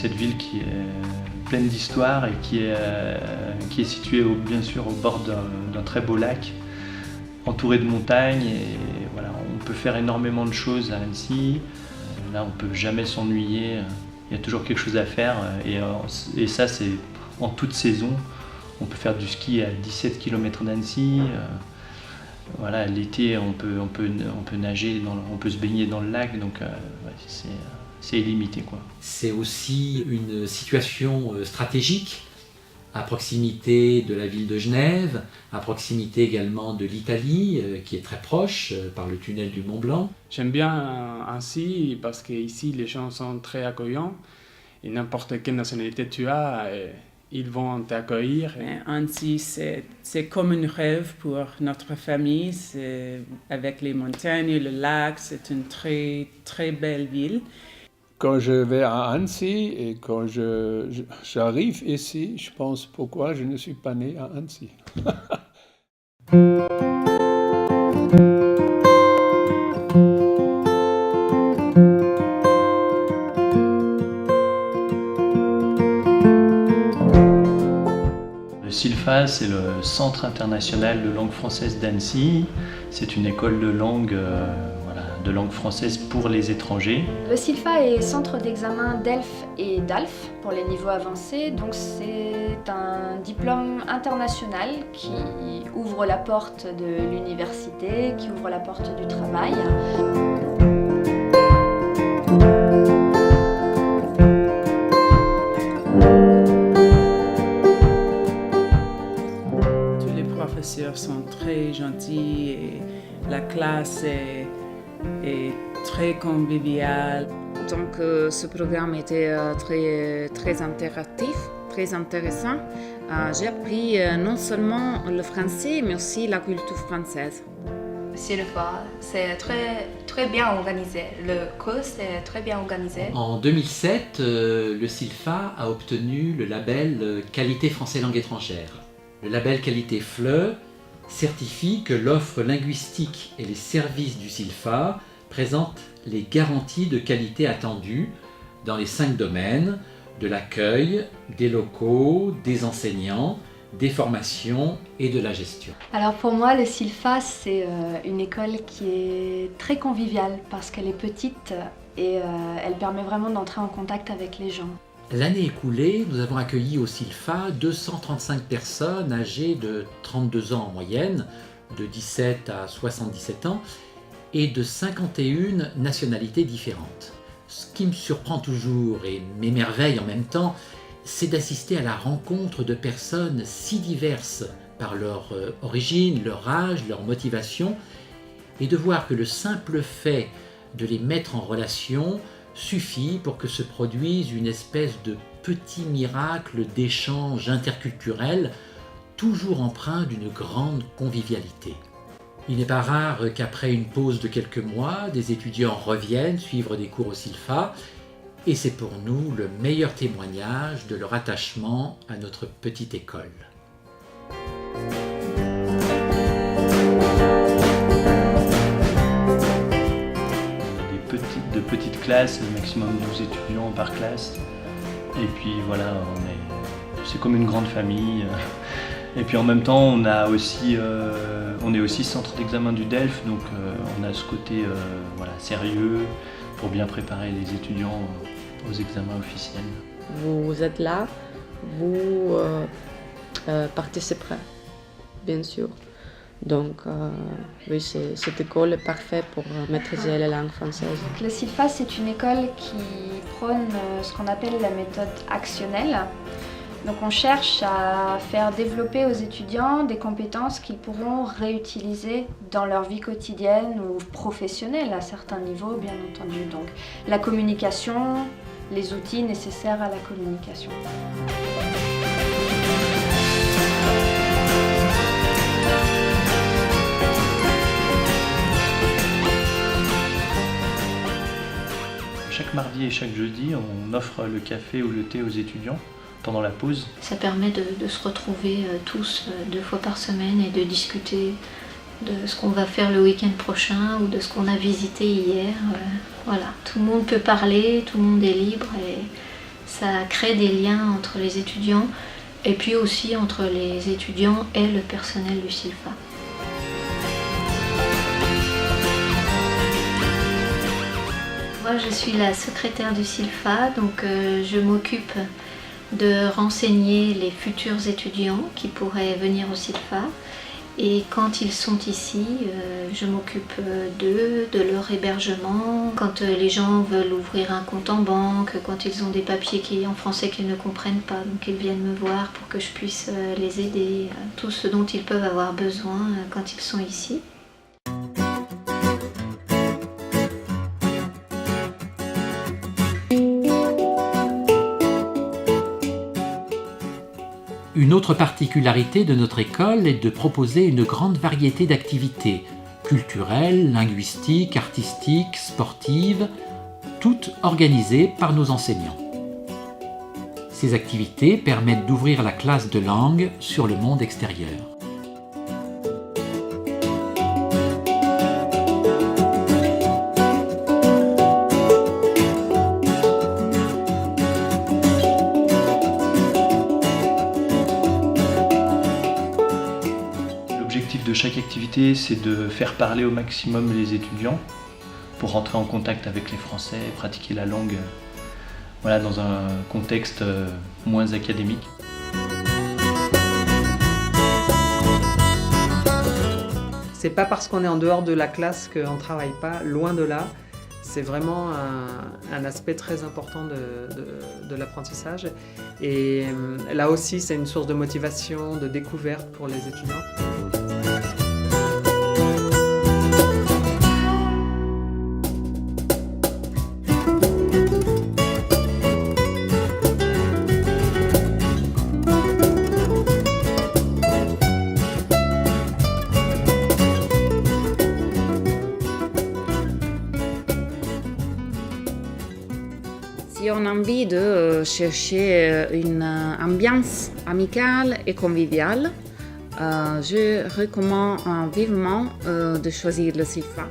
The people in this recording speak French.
cette ville qui est pleine d'histoire et qui est située bien sûr au bord d'un très beau lac, entouré de montagnes. Et voilà, on peut faire énormément de choses à Annecy. Là, on ne peut jamais s'ennuyer. Il y a toujours quelque chose à faire. Et ça, c'est en toute saison. On peut faire du ski à 17 km d'Annecy. Voilà, l'été, on peut nager, on peut se baigner dans le lac. Donc, c'est illimité, quoi. C'est aussi une situation stratégique à proximité de la ville de Genève, à proximité également de l'Italie, qui est très proche par le tunnel du Mont Blanc. J'aime bien Annecy parce qu'ici les gens sont très accueillants et n'importe quelle nationalité tu as, ils vont t'accueillir. Annecy, c'est comme un rêve pour notre famille. Avec les montagnes et le lac, c'est une très, très belle ville. Quand je vais à Annecy et quand j'arrive ici, je pense pourquoi je ne suis pas né à Annecy. Le CILFA, c'est le Centre international de langue française d'Annecy. C'est une école de langue française pour les étrangers. Le CILFA est centre d'examen DELF et DALF pour les niveaux avancés. Donc c'est un diplôme international qui ouvre la porte de l'université, qui ouvre la porte du travail. Tous les professeurs sont très gentils et la classe est très convivial. Donc ce programme était très interactif, très intéressant. J'ai appris non seulement le français, mais aussi la culture française. CILFA, c'est très bien organisé. Le cours est très bien organisé. En 2007, le CILFA a obtenu le label Qualité français langue étrangère. Le label Qualité FLE certifie que l'offre linguistique et les services du CILFA présentent les garanties de qualité attendues dans les 5 domaines de l'accueil, des locaux, des enseignants, des formations et de la gestion. Alors pour moi, le CILFA, c'est une école qui est très conviviale parce qu'elle est petite et elle permet vraiment d'entrer en contact avec les gens. L'année écoulée, nous avons accueilli au CILFA 235 personnes âgées de 32 ans en moyenne, de 17 à 77 ans, et de 51 nationalités différentes. Ce qui me surprend toujours et m'émerveille en même temps, c'est d'assister à la rencontre de personnes si diverses par leur origine, leur âge, leur motivation, et de voir que le simple fait de les mettre en relation suffit pour que se produise une espèce de petit miracle d'échange interculturel, toujours empreint d'une grande convivialité. Il n'est pas rare qu'après une pause de quelques mois, des étudiants reviennent suivre des cours au CILFA, et c'est pour nous le meilleur témoignage de leur attachement à notre petite école. De petites classes, le maximum 12 étudiants par classe. Et puis voilà, c'est comme une grande famille. Et puis en même temps, on est aussi centre d'examen du DELF, donc on a ce côté sérieux pour bien préparer les étudiants aux examens officiels. Vous êtes là, vous participerez, bien sûr. Donc oui, cette école est parfaite pour maîtriser la langue française. Le CILFA, c'est une école qui prône ce qu'on appelle la méthode actionnelle. Donc on cherche à faire développer aux étudiants des compétences qu'ils pourront réutiliser dans leur vie quotidienne ou professionnelle à certains niveaux, bien entendu. Donc la communication, les outils nécessaires à la communication. Chaque mardi et chaque jeudi, on offre le café ou le thé aux étudiants pendant la pause. Ça permet de se retrouver tous 2 fois par semaine et de discuter de ce qu'on va faire le week-end prochain ou de ce qu'on a visité hier. Voilà, tout le monde peut parler, tout le monde est libre et Ça crée des liens entre les étudiants et puis aussi entre les étudiants et le personnel du SILFA. Moi, je suis la secrétaire du SILFA, donc je m'occupe de renseigner les futurs étudiants qui pourraient venir au SILFA. Et quand ils sont ici, je m'occupe d'eux, de leur hébergement. Quand les gens veulent ouvrir un compte en banque, quand ils ont des papiers en français qu'ils ne comprennent pas, donc ils viennent me voir pour que je puisse les aider. Tout ce dont ils peuvent avoir besoin quand ils sont ici. Une autre particularité de notre école est de proposer une grande variété d'activités, culturelles, linguistiques, artistiques, sportives, toutes organisées par nos enseignants. Ces activités permettent d'ouvrir la classe de langue sur le monde extérieur. L'objectif de chaque activité, c'est de faire parler au maximum les étudiants pour rentrer en contact avec les Français et pratiquer la langue dans un contexte moins académique. C'est pas parce qu'on est en dehors de la classe qu'on ne travaille pas, loin de là. C'est vraiment un aspect très important de l'apprentissage. Et là aussi, c'est une source de motivation, de découverte pour les étudiants. Si on a envie de chercher une ambiance amicale et conviviale, je recommande vivement de choisir le SILFA.